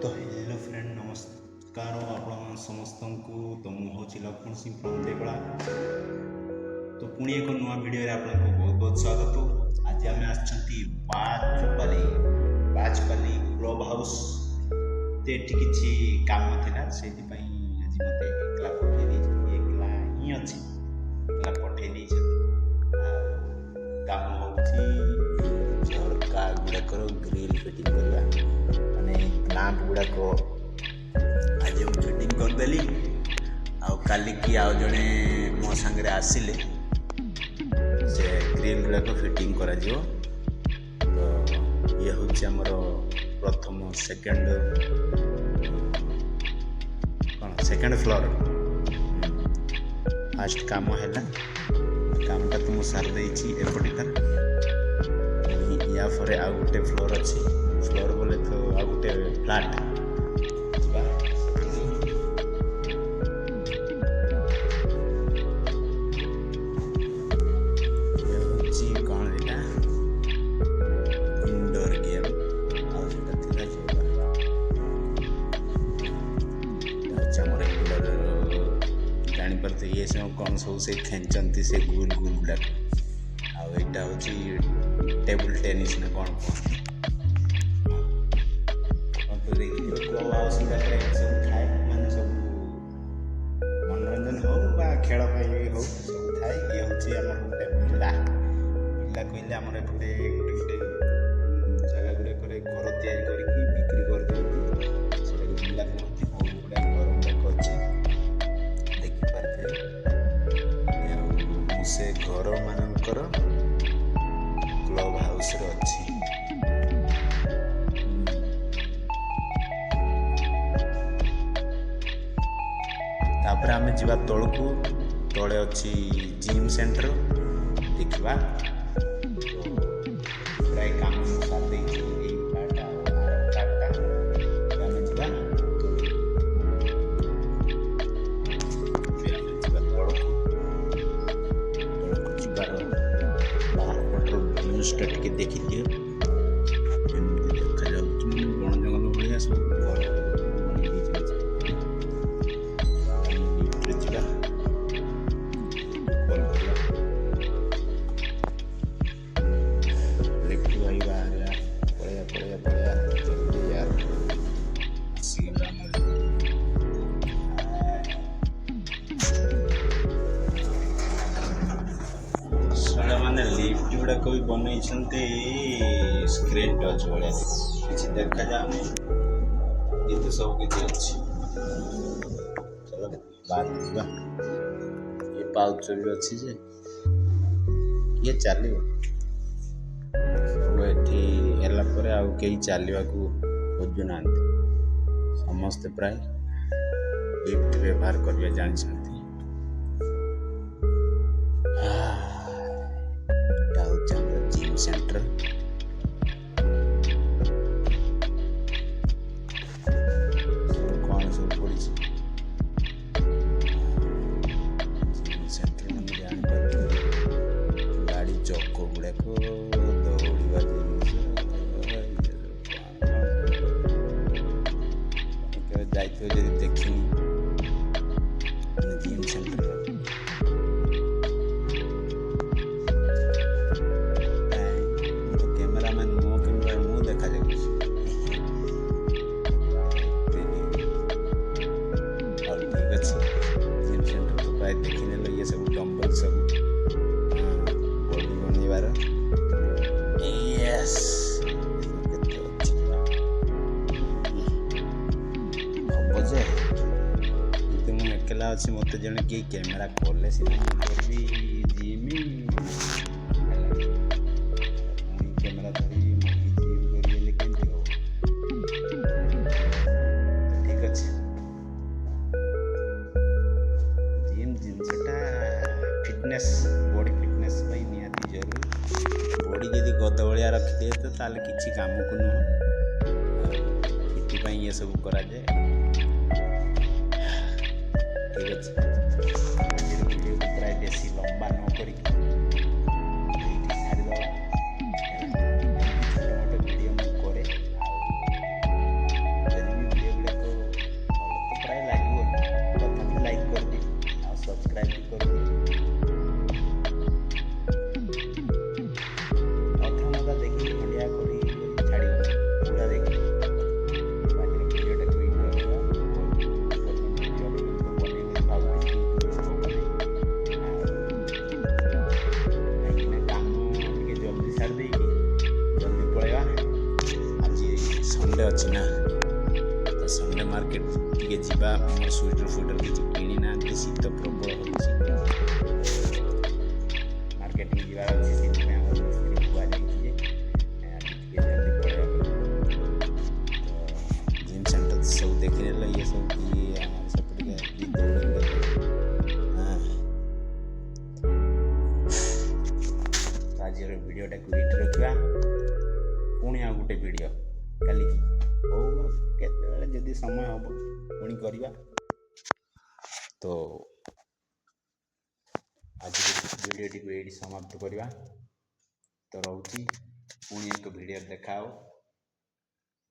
तो hello friend नमस्कार आपण समस्त को तो मुझे लक्ष्मण सिंह फ्रॉम देवड़ा। तो पुणी एक नुआ वीडियो आपको बहुत बहुत स्वागत। आज आम बाजपाली क्लब हाउस तो ये किसी काम था से आज मत एकला पठे एकला ही अच्छी एकला पठे काम झरका गुड़ाकर ग्रिल फिटिंग करवा माने क्लैंप गुड़ाक आज फिटिंग करदेली आली की आउ जड़े मो सांगे आसिले से ग्रिल गुड़ाक फिटिंग करा तो ये हूँ आमर प्रथम सेकेंड फ्लोर फास्ट काम है कामटा तो मुझे सारी एपटिकार या फरे आ गोटे फ्लोर अच्छी फ्लोर बोले तो आ गोटे फ्लैट कौन है इंडोर गेम जापारे ये सब कौन सब से खेचती से गोल गोल गुड़ाक आईटा हूँ टेबल टेनिस ना कौन क्लब हाउस सब थाए माने सब मनोरंजन हो खेल हो सब थाए ये हूँ आम गोटे पिला कहले आम एपटे गोटे जगह गुड़ाक घर तैयारी कर बिक्री कर पिला कहते बहुत गुड़ा घर गुड़ाक अच्छे देखिपारे से घर मानकर क्लब हाउस अच्छी तापर आम जा तलू तले अच्छी जिम सेंटर देखा प्राय काम सारी टे देखी दियो देखा जाए बण जंगल भाया सब मैंने लिफ्ट गुड़ाक भी बनई स्क्रीन टच भाया किसी देखा जाए ये सब किसी अच्छी चलो बात ये पाउच भी अच्छी जे ये चलो सब ये आउ कहीं चलवा खोजुना समस्ते प्राय लिफ्ट व्यवहार करवा जानते जिम सेंटर कौन सब पड़ी जिम सेंटर मैंने जापार गाड़ी चक गुड़ाक दौड़ा जिनिस जाइए देखनी जिम सेंटर देखने ये सब डंबल सब बॉडी बनवार यस हम जे मुझे एकला अच्छी मत जन कि कैमेरा कले भी जिम कैमेरा धरी जिम करें कमी हो ठीक अच्छे फिटनेस बॉडी फिटनेस निहाती जरूरी बॉडी जदि गदभलिया रखिदे तो ताले किसी काम को नुह ये ये सब करा जाए ठीक अच्छे प्राय बेसी लंबा न करी छाड़ीदा छोट मोट वीडियो करे ଅଛି ନା ତ ସଣ୍ଡେ ମାର୍କେଟ ଟିକେ ଯିବା ଆମର ସ୍ୱେଟର କିଛି କିଣି ନାହାନ୍ତି ଶୀତ ପ୍ରବଳ ହେଉଛି ମାର୍କେଟିଂ ଯିବାର ଅଛି ସେଥିପାଇଁ ଆମର ମିସ୍ତ୍ରୀ କୁହାଯାଇଛି ଯେ ଆଜି ଟିକେ ଜଲ୍ଦି ପଳେଇବା ତ ଜିମ୍ ସେଣ୍ଟର ସବୁ ଦେଖିନେଲେ ଇଏ ସବୁ କିଏ ଆମର ସେପଟେ ଦୌଡ଼ିଲେ ଆଜିର ଭିଡ଼ିଓଟାକୁ ଏଇଠି ରଖିବା ପୁଣି ଆଉ ଗୋଟେ ଭିଡ଼ିଓ କାଲିକି ହଉ କେତେବେଳେ ଯଦି ସମୟ ହେବ ପୁଣି କରିବା ତ ଆଜି ଭିଡ଼ିଓଟିକୁ ଏଇଠି ସମାପ୍ତ କରିବା ତ ରହୁଛି ପୁଣି ଏକ ଭିଡ଼ିଓ ଦେଖାଅ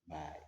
ବାଏ।